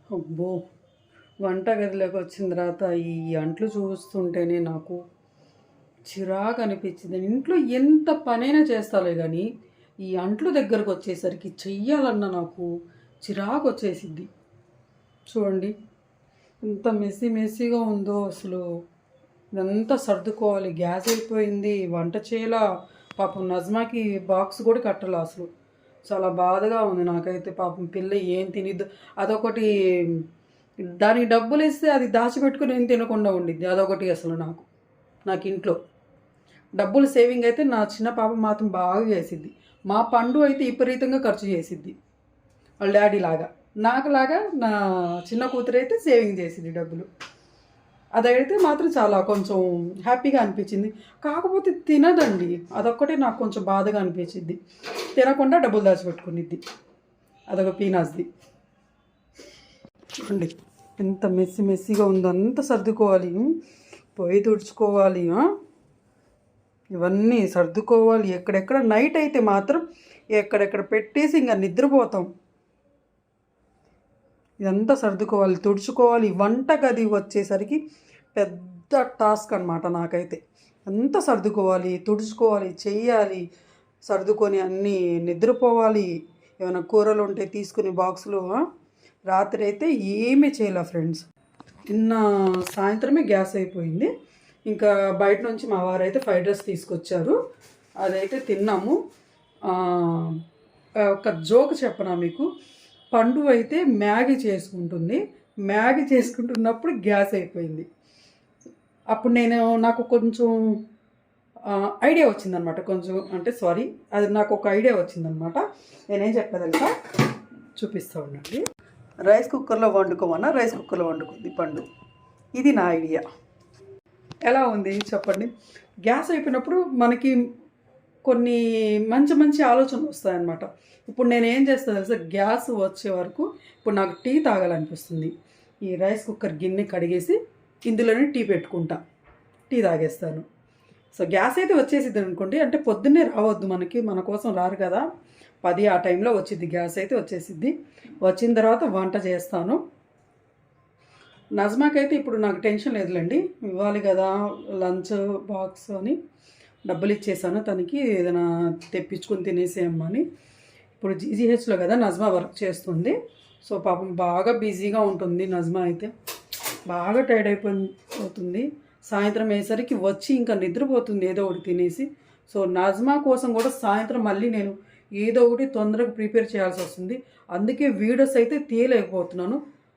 అబ్బో! వంటగదిలోకి వచ్చిన తర్వాత ఈ అంట్లు చూస్తుంటేనే నాకు చిరాకు అనిపించింది. ఇంట్లో ఎంత పనైనా చేస్తాలే గానీ, ఈ అంట్లు దగ్గరకు వచ్చేసరికి చెయ్యాలన్న నాకు చిరాకు వచ్చేసిద్ది. చూడండి ఎంత మెస్సీగా ఉందో అసలు. ఇదంతా సర్దుకోవాలి. గ్యాస్ అయిపోయింది. వంట చేయాలా. పాపం నజ్మాకి బాక్స్ కూడా కట్టాల అసలు. చాలా బాధగా ఉంది నాకైతే. పాపం పిల్ల ఏం తినిద్దు. అదొకటి, దానికి డబ్బులు ఇస్తే అది దాచిపెట్టుకుని ఏం తినకుండా ఉండిద్ది. అదొకటి అసలు నాకు ఇంట్లో డబ్బులు సేవింగ్ అయితే నా చిన్న పాప మాత్రం బాగా చేసిద్ది. మా పండు అయితే విపరీతంగా ఖర్చు చేసిద్ది వాళ్ళ డాడీ లాగా. నాకులాగా నా చిన్న కూతురు అయితే సేవింగ్ చేసిద్ది డబ్బులు. అదైతే మాత్రం చాలా కొంచెం హ్యాపీగా అనిపించింది. కాకపోతే తినదండి, అదొక్కటే నాకు కొంచెం బాధగా అనిపించింది. తినకుండా డబ్బులు దాచిపెట్టుకునిద్ది. అదొక పీనాస్ది. చూడండి ఎంత మెస్సీగా ఉందో. అంతా సర్దుకోవాలి, పొయ్యి తుడుచుకోవాలి, ఇవన్నీ సర్దుకోవాలి. ఎక్కడెక్కడ నైట్ అయితే మాత్రం ఎక్కడెక్కడ పెట్టేసి ఇంకా నిద్రపోతాం. ఇదంతా సర్దుకోవాలి, తుడుచుకోవాలి. వంటగది వచ్చేసరికి పెద్ద టాస్క్ అనమాట నాకైతే. అంతా సర్దుకోవాలి, తుడుచుకోవాలి, చెయ్యాలి. సర్దుకొని అన్నీ నిద్రపోవాలి. ఏమైనా కూరలు ఉంటే తీసుకుని బాక్సులు. రాత్రి అయితే ఏమీ చేయలే ఫ్రెండ్స్. నిన్న సాయంత్రమే గ్యాస్ అయిపోయింది. ఇంకా బయట నుంచి మా వారైతే ఫ్రైడ్ రైస్ తీసుకొచ్చారు. అదైతే తిన్నాము. ఒక జోక్ చెప్పనా మీకు. పండు అయితే మ్యాగీ చేసుకుంటుంది. మ్యాగీ చేసుకుంటున్నప్పుడు గ్యాస్ అయిపోయింది. అప్పుడు నాకు కొంచెం ఐడియా వచ్చిందనమాట. అది నాకు ఒక ఐడియా వచ్చిందనమాట. నేనేం చెప్పేదంటే చూపిస్తూ ఉండండి. రైస్ కుక్కర్లో వండుకోమన్నా రైస్ కుక్కర్లో వండుకుంది పండు. ఇది నా ఐడియా. ఎలా ఉంది చెప్పండి. గ్యాస్ అయిపోయినప్పుడు మనకి కొన్ని మంచి ఆలోచనలు వస్తాయన్నమాట. ఇప్పుడు నేను ఏం చేస్తాను తెలుసా, గ్యాస్ వచ్చే వరకు ఇప్పుడు నాకు టీ తాగాలనిపిస్తుంది. ఈ రైస్ కుక్కర్ గిన్నె కడిగేసి ఇందులోనే టీ పెట్టుకుంటా, టీ తాగేస్తాను. సో గ్యాస్ అయితే వచ్చేసిద్ది అనుకోండి. అంటే పొద్దున్నే రావద్దు, మన కోసం రారు కదా. 10 ఆ టైంలో వచ్చిద్ది. గ్యాస్ అయితే వచ్చేసిద్ది. వచ్చిన తర్వాత వంట చేస్తాను. నజ్మాకైతే ఇప్పుడు నాకు టెన్షన్ లేదులేండి. ఇవ్వాలి కదా లంచ్ బాక్స్ అని డబ్బులు ఇచ్చేసాను తనకి. ఏదైనా తెప్పించుకొని తినేసేయమ్మని. ఇప్పుడు జీజీహెచ్లో కదా నజ్మా వర్క్ చేస్తుంది. సో పాపం బాగా బిజీగా ఉంటుంది. నజ్మా అయితే బాగా టైర్డ్ అయిపోతుంది. సాయంత్రం అయ్యేసరికి వచ్చి ఇంకా నిద్రపోతుంది ఏదో ఒకటి తినేసి. సో నజ్మా కోసం కూడా సాయంత్రం మళ్ళీ నేను ఏదో ఒకటి తొందరగా ప్రిపేర్ చేయాల్సి వస్తుంది. అందుకే వీడియోస్ అయితే తీయలేకపోతున్నాను.